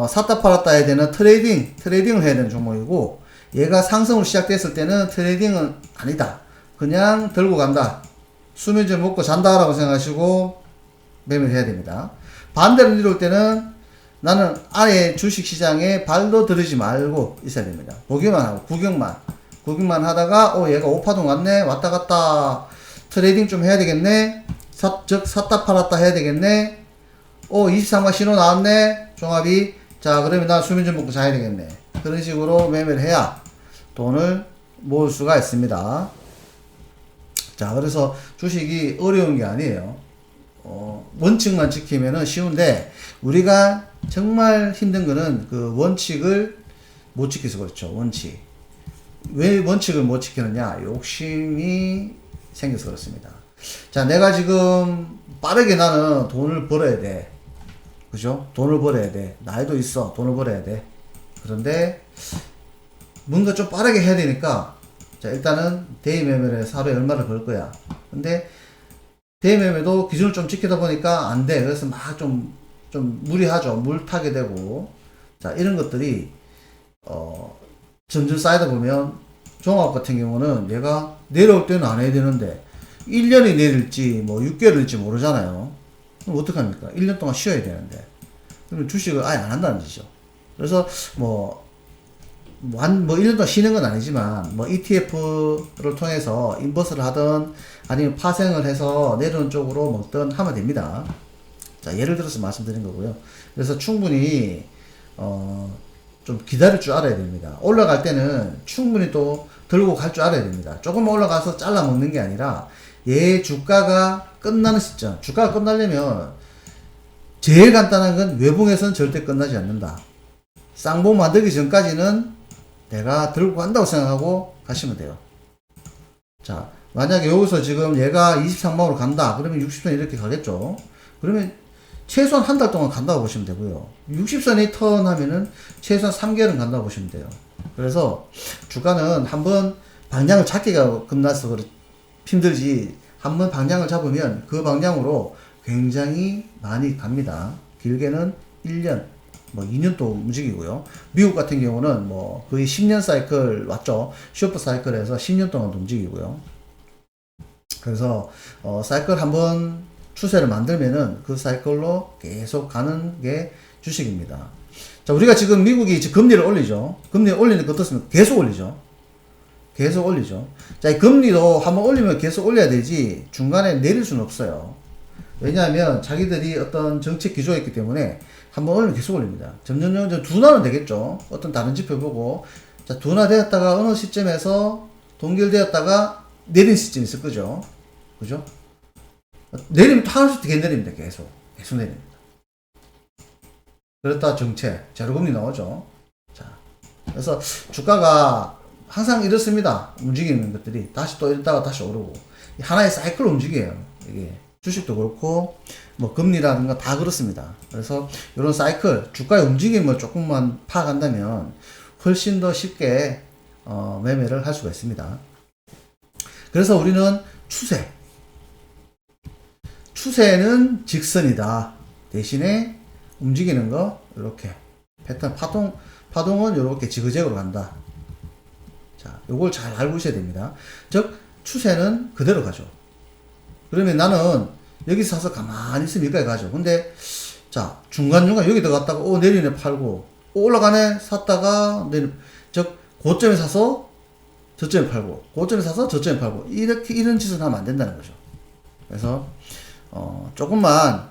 샀다 팔았다 해야 되는 트레이딩을 해야 되는 종목이고, 얘가 상승으로 시작됐을 때는 트레이딩은 아니다. 그냥 들고 간다. 수면제 먹고 잔다라고 생각하시고 매매를 해야 됩니다. 반대로 이럴 때는 나는 아예 주식시장에 발도 들이지 말고 있어야 됩니다. 보기만 하고 구경만 하다가 얘가 오파동 왔네, 왔다 갔다 트레이딩 좀 해야 되겠네, 즉 샀다 팔았다 해야 되겠네, 23만 신호 나왔네, 종합이. 자, 그러면 나 수면 좀 먹고 자야 되겠네. 그런 식으로 매매를 해야 돈을 모을 수가 있습니다. 자, 그래서 주식이 어려운 게 아니에요. 원칙만 지키면은 쉬운데, 우리가 정말 힘든 거는 그 원칙을 못 지켜서 그렇죠. 원칙. 왜 원칙을 못 지키느냐? 욕심이 생겨서 그렇습니다. 자, 내가 지금 빠르게 나는 돈을 벌어야 돼. 그죠? 돈을 벌어야 돼. 나이도 있어. 돈을 벌어야 돼. 그런데 뭔가 좀 빠르게 해야 되니까, 자, 일단은 대의 매매를 해서 하루에 얼마를 벌 거야. 근데 대의 매매도 기준을 좀 지키다 보니까 안 돼. 그래서 막 좀 무리하죠. 물 타게 되고. 자, 이런 것들이 점점 쌓이다 보면, 종합 같은 경우는 얘가 내려올 때는 안 해야 되는데 1년이 내릴지 뭐 6개월일지 모르잖아요. 그럼 어떡합니까? 1년 동안 쉬어야 되는데. 그러면 주식을 아예 안 한다는 짓이죠. 그래서 뭐 1년 동안 쉬는 건 아니지만, 뭐 ETF를 통해서 인버스를 하든 아니면 파생을 해서 내려오는 쪽으로 먹든 하면 됩니다. 자, 예를 들어서 말씀드린 거고요. 그래서 충분히 좀 기다릴 줄 알아야 됩니다. 올라갈 때는 충분히 또 들고 갈 줄 알아야 됩니다. 조금 올라가서 잘라 먹는 게 아니라 얘 주가가 끝나는 시점, 주가가 끝나려면 제일 간단한 건 외봉에서는 절대 끝나지 않는다. 쌍봉 만들기 전까지는 내가 들고 간다고 생각하고 가시면 돼요. 자, 만약에 여기서 지금 얘가 23만으로 간다. 그러면 60선 이렇게 가겠죠. 그러면 최소한 한 달 동안 간다고 보시면 되고요. 60선이 턴하면은 최소한 3개월은 간다고 보시면 돼요. 그래서 주가는 한번 방향을 찾기가 겁나서 힘들지, 한번 방향을 잡으면 그 방향으로 굉장히 많이 갑니다. 길게는 1년, 뭐 2년 또 움직이고요. 미국 같은 경우는 뭐 거의 10년 사이클 왔죠. 슈퍼 사이클에서 10년 동안 움직이고요. 그래서 사이클 한번 추세를 만들면은 그 사이클로 계속 가는 게 주식입니다. 자, 우리가 지금 미국이 지금 금리를 올리죠. 금리를 올리는 게 어떻습니까? 계속 올리죠. 계속 올리죠. 자, 이 금리도 한번 올리면 계속 올려야 되지 중간에 내릴 수는 없어요. 왜냐하면 자기들이 어떤 정책 기조가 있기 때문에 한번 올리면 계속 올립니다. 점점 둔화는 되겠죠. 어떤 다른 지표 보고, 자, 둔화되었다가 어느 시점에서 동결되었다가 내린 시점이 있을 거죠. 그죠? 내리면 하나씩 되게 내립니다. 계속 내립니다. 그렇다 정체, 제로금리 나오죠. 자, 그래서 주가가 항상 이렇습니다. 움직이는 것들이 다시 또 이랬다가 다시 오르고 하나의 사이클로 움직여요. 이게 주식도 그렇고 뭐 금리라든가 다 그렇습니다. 그래서 이런 사이클, 주가의 움직임을 조금만 파악한다면 훨씬 더 쉽게 매매를 할 수가 있습니다. 그래서 우리는 추세는 직선이다. 대신에 움직이는 거 이렇게 패턴, 파동은 이렇게 지그재그로 간다. 자, 요걸 잘 알고 있어야 됩니다. 즉 추세는 그대로 가죠. 그러면 나는 여기 사서 가만히 있으면 여기까지 가죠. 근데 자, 중간중간 여기 들어갔다가 내리네 팔고 올라가네 샀다가 내리, 즉 고점에 사서 저점에 팔고 고점에 사서 저점에 팔고 이렇게 이런 짓을 하면 안 된다는 거죠. 그래서 조금만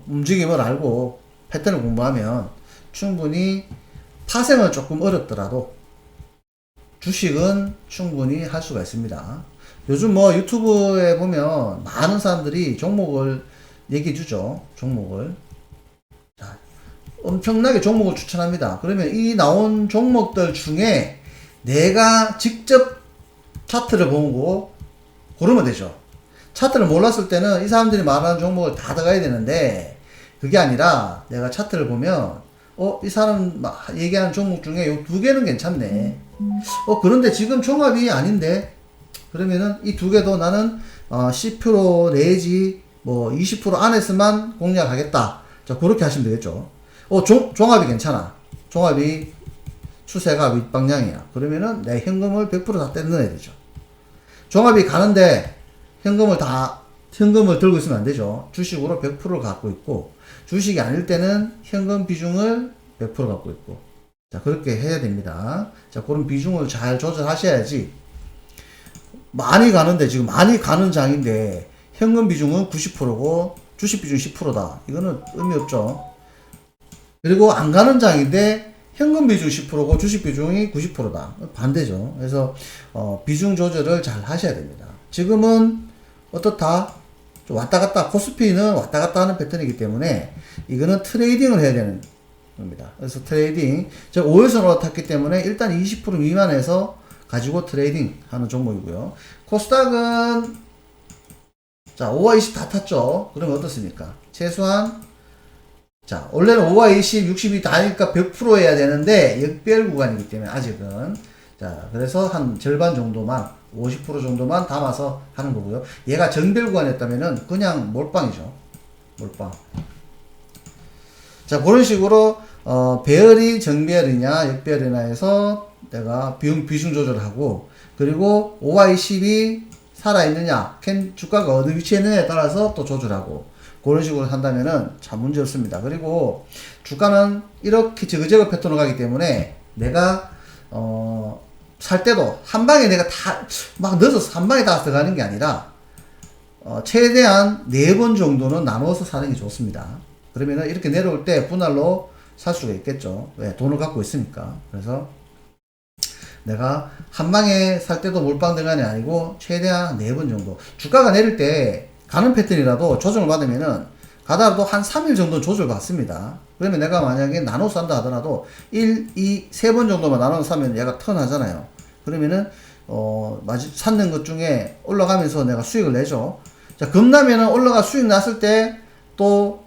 움직임을 알고 패턴을 공부하면 충분히 파생은 조금 어렵더라도 주식은 충분히 할 수가 있습니다. 요즘 뭐 유튜브에 보면 많은 사람들이 종목을 얘기해 주죠. 종목을. 자, 엄청나게 종목을 추천합니다. 그러면 이 나온 종목들 중에 내가 직접 차트를 보고 고르면 되죠. 차트를 몰랐을 때는 이 사람들이 말하는 종목을 다 들어가야 되는데 그게 아니라 내가 차트를 보면 이 사람 얘기하는 종목 중에 요 두 개는 괜찮네. 그런데 지금 종합이 아닌데 그러면은 이 두 개도 나는 10% 내지 뭐 20% 안에서만 공략하겠다. 자, 그렇게 하시면 되겠죠. 종합이 괜찮아. 종합이 추세가 윗방향이야. 그러면은 내 현금을 100% 다 떼넣어야 되죠. 종합이 가는데 현금을 들고 있으면 안 되죠. 주식으로 100%를 갖고 있고, 주식이 아닐 때는 현금 비중을 100% 갖고 있고. 자, 그렇게 해야 됩니다. 자, 그런 비중을 잘 조절하셔야지. 많이 가는데, 지금 많이 가는 장인데, 현금 비중은 90%고, 주식 비중 10%다. 이거는 의미 없죠. 그리고 안 가는 장인데, 현금 비중 10%고, 주식 비중이 90%다. 반대죠. 그래서, 비중 조절을 잘 하셔야 됩니다. 지금은 어떻다? 좀 왔다 갔다, 코스피는 왔다 갔다 하는 패턴이기 때문에 이거는 트레이딩을 해야 되는 겁니다. 그래서 트레이딩, 저 5일선 올라탔기 때문에 일단 20% 미만에서 가지고 트레이딩 하는 종목이고요. 코스닥은 자, 5와 20 다 탔죠? 그러면 어떻습니까? 최소한 자, 원래는 5와 20, 60이 다니까 100% 해야 되는데 역별 구간이기 때문에 아직은 자, 그래서 한 절반 정도만 50% 정도만 담아서 하는 거고요. 얘가 정별 구간이었다면은 그냥 몰빵이죠. 몰빵. 자, 그런 식으로 배열이 정배열이냐 역배열이냐 해서 내가 비중 조절하고, 그리고 5와 20이 살아있느냐, 주가가 어느 위치에 있느냐에 따라서 또 조절하고, 그런 식으로 한다면은 참 문제 없습니다. 그리고 주가는 이렇게 저그저그 패턴으로 가기 때문에 내가 살 때도 한 방에 내가 다 막 넣어서 한 방에 다 들어가는 게 아니라 최대한 4번 정도는 나눠서 사는 게 좋습니다. 그러면은 이렇게 내려올 때 분할로 살 수가 있겠죠. 왜? 돈을 갖고 있으니까. 그래서 내가 한 방에 살 때도 몰빵 들어가는 게 아니고 최대한 4번 정도. 주가가 내릴 때 가는 패턴이라도 조정을 받으면은 가다가도 한 3일 정도 조절 받습니다. 그러면 내가 만약에 나눠서 산다 하더라도 1, 2, 3번 정도만 나눠서 사면 얘가 턴 하잖아요. 그러면은 샀는 것 중에 올라가면서 내가 수익을 내죠. 자, 급라면은 올라가 수익 났을 때 또,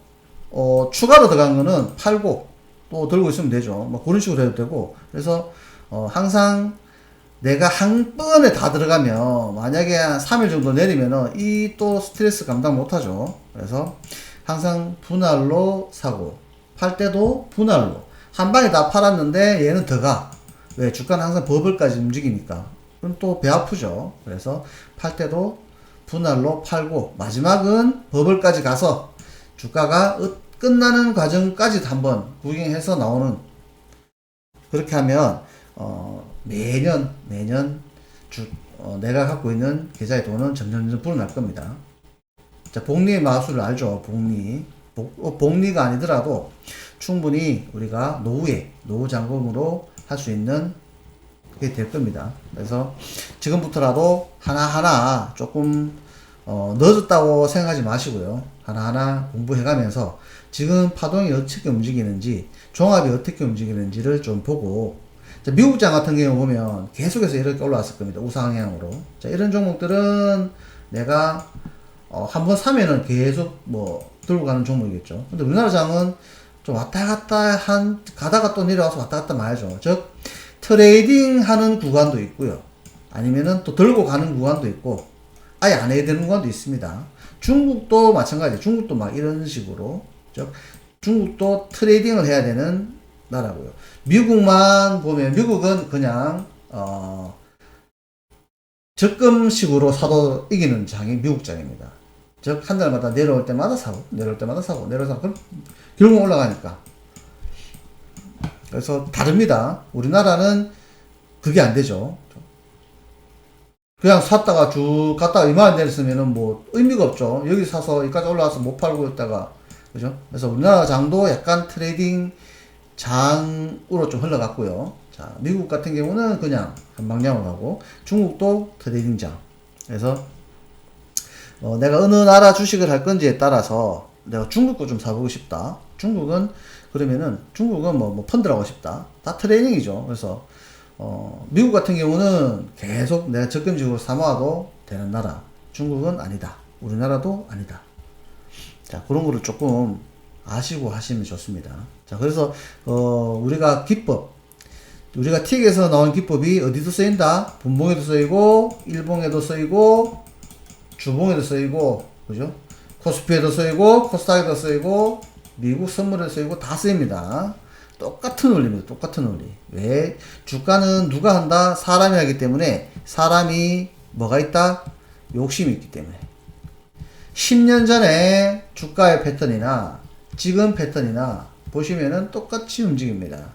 추가로 들어간 거는 팔고 또 들고 있으면 되죠. 뭐 그런 식으로 해도 되고. 그래서, 항상 내가 한 번에 다 들어가면 만약에 한 3일 정도 내리면은 이 또 스트레스 감당 못 하죠. 그래서 항상 분할로 사고, 팔 때도 분할로. 한 방에 다 팔았는데 얘는 더 가. 왜? 주가는 항상 버블까지 움직이니까. 그럼 또 배 아프죠. 그래서 팔 때도 분할로 팔고, 마지막은 버블까지 가서 주가가 끝나는 과정까지 한번 구경해서 나오는. 그렇게 하면 매년 내가 갖고 있는 계좌의 돈은 점점 불어날 겁니다. 자, 복리의 마술을 알죠? 복리가 아니더라도 충분히 우리가 노후 잔금으로 할 수 있는 그게 될 겁니다. 그래서 지금부터라도 하나하나 조금 늦었다고 생각하지 마시고요. 하나하나 공부해가면서 지금 파동이 어떻게 움직이는지, 종합이 어떻게 움직이는지를 좀 보고, 자, 미국장 같은 경우 보면 계속해서 이렇게 올라왔을 겁니다. 우상향으로. 자, 이런 종목들은 내가 한번 사면은 계속 뭐 들고 가는 종목이겠죠. 근데 우리나라 장은 좀 왔다 갔다 가다가 또 내려와서 왔다 갔다 말죠. 즉, 트레이딩 하는 구간도 있고요. 아니면은 또 들고 가는 구간도 있고, 아예 안 해야 되는 구간도 있습니다. 중국도 마찬가지예요. 중국도 막 이런 식으로. 즉, 중국도 트레이딩을 해야 되는 나라고요. 미국만 보면, 미국은 그냥, 적금식으로 사도 이기는 장이 미국 장입니다. 즉, 한 달마다 내려올 때마다 사고, 내려올 때마다 사고, 그럼 결국 올라가니까. 그래서 다릅니다. 우리나라는 그게 안 되죠. 그냥 샀다가 쭉 갔다가 이만한 데를 쓰면은 뭐 의미가 없죠. 여기 사서 여기까지 올라와서 못 팔고 있다가, 그죠? 그래서 우리나라 장도 약간 트레이딩 장으로 좀 흘러갔고요. 자, 미국 같은 경우는 그냥 한 방향으로 가고, 중국도 트레이딩 장. 그래서 내가 어느 나라 주식을 할 건지에 따라서 내가 중국 거 좀 사보고 싶다. 중국은 뭐 펀드라고 하고 싶다. 다 트레이딩이죠. 그래서 미국 같은 경우는 계속 내가 적금식으로 삼아도 되는 나라. 중국은 아니다. 우리나라도 아니다. 자, 그런 거를 조금 아시고 하시면 좋습니다. 자, 그래서 우리가 틱에서 나온 기법이 어디도 쓰인다? 분봉에도 쓰이고, 일봉에도 쓰이고, 주봉에도 쓰이고, 그죠? 코스피에도 쓰이고, 코스닥에도 쓰이고, 미국 선물에도 쓰이고, 다 쓰입니다. 똑같은 원리입니다. 똑같은 원리. 왜? 주가는 누가 한다? 사람이 하기 때문에, 사람이 뭐가 있다? 욕심이 있기 때문에. 10년 전에 주가의 패턴이나 지금 패턴이나 보시면은 똑같이 움직입니다.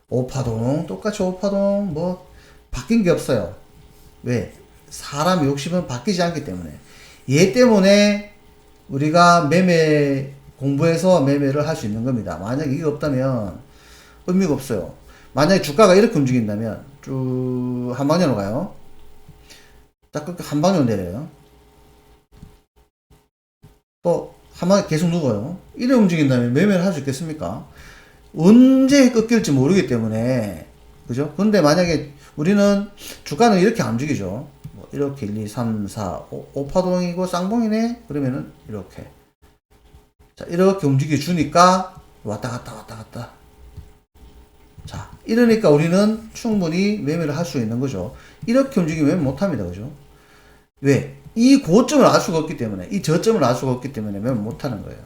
오파동, 똑같이 오파동, 뭐, 바뀐 게 없어요. 왜? 사람 욕심은 바뀌지 않기 때문에. 얘 때문에 우리가 공부해서 매매를 할 수 있는 겁니다. 만약에 이게 없다면 의미가 없어요. 만약에 주가가 이렇게 움직인다면 쭉 한 방향으로 가요. 딱 그렇게 한 방향으로 내려요. 또 한 방향 계속 누워요. 이래 움직인다면 매매를 할 수 있겠습니까? 언제 꺾일지 모르기 때문에, 그죠? 근데 만약에 우리는 주가는 이렇게 안 움직이죠. 뭐 이렇게 1, 2, 3, 4, 5파동이고 쌍봉이네? 그러면은 이렇게. 자, 이렇게 움직여 주니까 왔다 갔다. 자, 이러니까 우리는 충분히 매매를 할 수 있는 거죠. 이렇게 움직이면 못 합니다. 그죠? 왜? 이 고점을 알 수가 없기 때문에, 이 저점을 알 수가 없기 때문에 매매 못 하는 거예요.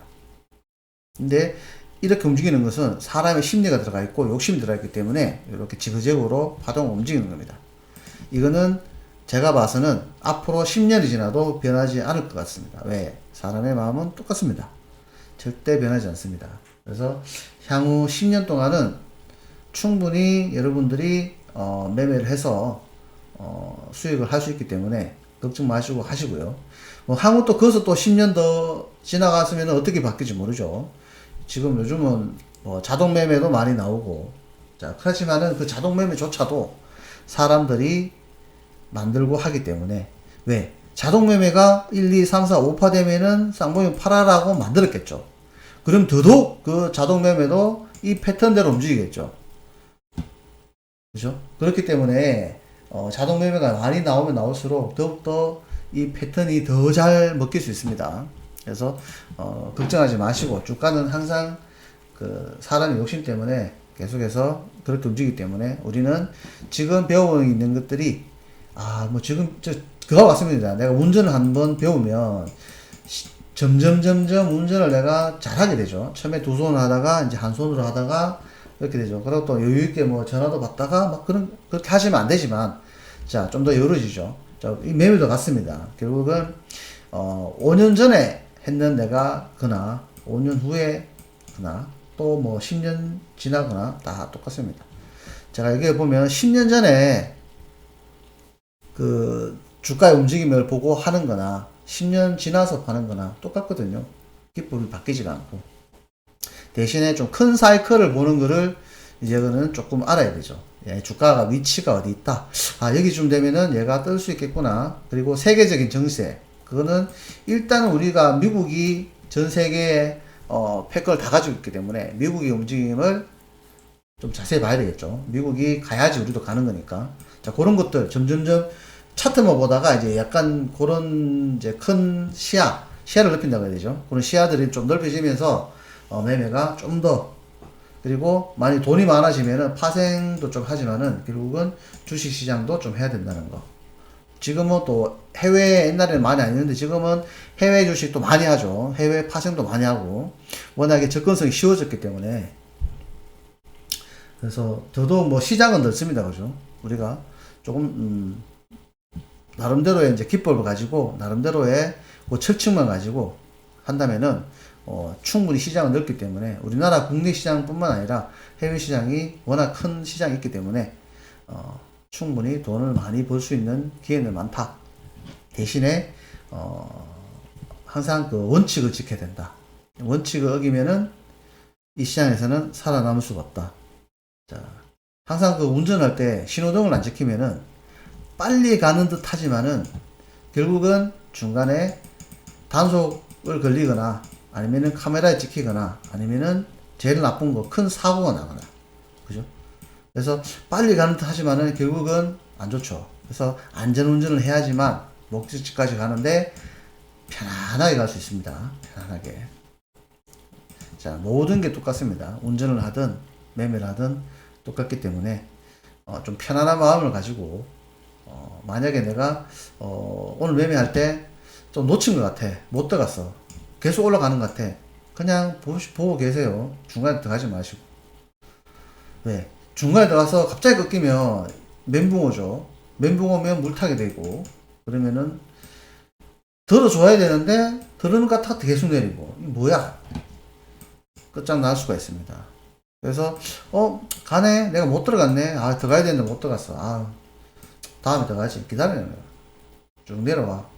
근데 이렇게 움직이는 것은 사람의 심리가 들어가 있고 욕심이 들어가 있기 때문에 이렇게 지그재그로 파동을 움직이는 겁니다. 이거는 제가 봐서는 앞으로 10년이 지나도 변하지 않을 것 같습니다. 왜? 사람의 마음은 똑같습니다. 절대 변하지 않습니다. 그래서 향후 10년 동안은 충분히 여러분들이 매매를 해서 수익을 할 수 있기 때문에 걱정 마시고 하시고요. 뭐 향후 또 거기서 또 10년 더 지나갔으면 어떻게 바뀔지 모르죠. 지금 요즘은 뭐 자동 매매도 많이 나오고, 자, 그렇지만은 그 자동 매매조차도 사람들이 만들고 하기 때문에, 왜? 자동 매매가 1, 2, 3, 4, 5파 되면은 쌍봉이 팔아라고 만들었겠죠. 그럼 더더욱 그 자동 매매도 이 패턴대로 움직이겠죠. 그죠? 그렇기 때문에 자동 매매가 많이 나오면 나올수록 더욱더 이 패턴이 더 잘 먹힐 수 있습니다. 그래서 걱정하지 마시고, 주가는 항상 그 사람의 욕심 때문에 계속해서 그렇게 움직이기 때문에 우리는 지금 배우고 있는 것들이 뭐 지금 그거 같습니다. 내가 운전을 한번 배우면 점점 운전을 내가 잘하게 되죠. 처음에 두 손으로 하다가 이제 한 손으로 하다가 이렇게 되죠. 그리고 또 여유있게 뭐 전화도 받다가 막 그렇게 하시면 안 되지만, 자, 좀 더 여유로워지죠. 자, 이 매매도 같습니다. 결국은, 5년 전에 했는 내가 그나, 5년 후에 그나, 또 뭐 10년 지나거나 다 똑같습니다. 제가 여기 보면 10년 전에 그 주가의 움직임을 보고 하는 거나 10년 지나서 하는 거나 똑같거든요. 기법이 바뀌지가 않고. 대신에 좀 큰 사이클을 보는 거를 이제는 조금 알아야 되죠. 예, 주가가 위치가 어디 있다. 여기쯤 되면은 얘가 뜰 수 있겠구나. 그리고 세계적인 정세. 그거는 일단 우리가 미국이 전 세계에 패권을 다 가지고 있기 때문에 미국의 움직임을 좀 자세히 봐야 되겠죠. 미국이 가야지 우리도 가는 거니까. 자, 그런 것들 점점점 차트만 보다가 이제 약간 그런 이제 큰 시야를 넓힌다고 해야 되죠. 그런 시야들이 좀 넓혀지면서 매매가 좀 더, 그리고 많이 돈이 많아지면은 파생도 좀 하지만은 결국은 주식 시장도 좀 해야 된다는 거. 지금은 또 해외, 옛날에는 많이 안 했는데 지금은 해외 주식도 많이 하죠. 해외 파생도 많이 하고 워낙에 접근성이 쉬워졌기 때문에. 그래서 저도 뭐 시장은 넓습니다. 그죠? 우리가 조금 나름대로의 이제 기법을 가지고 나름대로의 그 철칙만 가지고 한다면은 충분히 시장은 넓기 때문에 우리나라 국내 시장뿐만 아니라 해외 시장이 워낙 큰 시장이 있기 때문에 충분히 돈을 많이 벌 수 있는 기회는 많다. 대신에 항상 그 원칙을 지켜야 된다. 원칙을 어기면은 이 시장에서는 살아남을 수가 없다. 자, 항상 그 운전할 때 신호등을 안 지키면은 빨리 가는 듯 하지만은 결국은 중간에 단속을 걸리거나 아니면은 카메라에 찍히거나 아니면은 제일 나쁜 거 큰 사고가 나거나, 그죠? 그래서 빨리 가는 듯 하지만은 결국은 안 좋죠. 그래서 안전운전을 해야지만 목적지까지 가는데 편안하게 갈 수 있습니다. 편안하게. 자, 모든 게 똑같습니다. 운전을 하든 매매를 하든 똑같기 때문에 좀 편안한 마음을 가지고 만약에 내가 오늘 매매할 때 좀 놓친 것 같아, 못 들어갔어, 계속 올라가는 것 같아, 그냥 보고 계세요. 중간에 들어가지 마시고. 왜? 중간에 들어가서 갑자기 꺾이면 멘붕 오죠. 멘붕 오면 물타게 되고, 그러면은 들어줘야 되는데 들어는 것 같아 계속 내리고, 이 뭐야, 끝장날 수가 있습니다. 그래서 가네, 내가 못 들어갔네, 들어가야 되는데 못 들어갔어, 다음에 들어가지, 기다리는 거야. 쭉 내려와,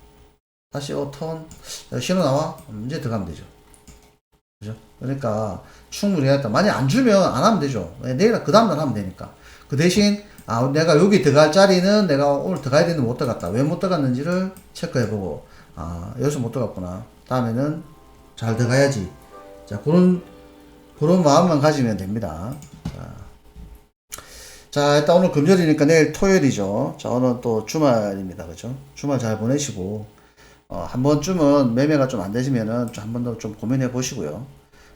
다시 턴 신호 나와, 이제 들어가면 되죠. 그죠? 그러니까 충분히 했다. 만약 안 주면 안 하면 되죠. 내일 그 다음날 하면 되니까. 그 대신 내가 여기 들어갈 자리는 내가 오늘 들어가야 되는데 못 들어갔다, 왜 못 들어갔는지를 체크해보고, 여기서 못 들어갔구나, 다음에는 잘 들어가야지. 자, 그런 마음만 가지면 됩니다. 자, 일단 오늘 금요일이니까 내일 토요일이죠. 자, 오늘 또 주말입니다. 그죠? 주말 잘 보내시고, 한 번쯤은 매매가 좀 안 되시면은 한 번 더 좀 고민해 보시고요.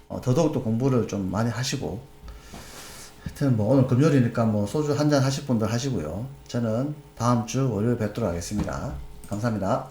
더더욱 또 공부를 좀 많이 하시고, 하여튼 뭐 오늘 금요일이니까 뭐 소주 한잔 하실 분들 하시고요. 저는 다음 주 월요일 뵙도록 하겠습니다. 감사합니다.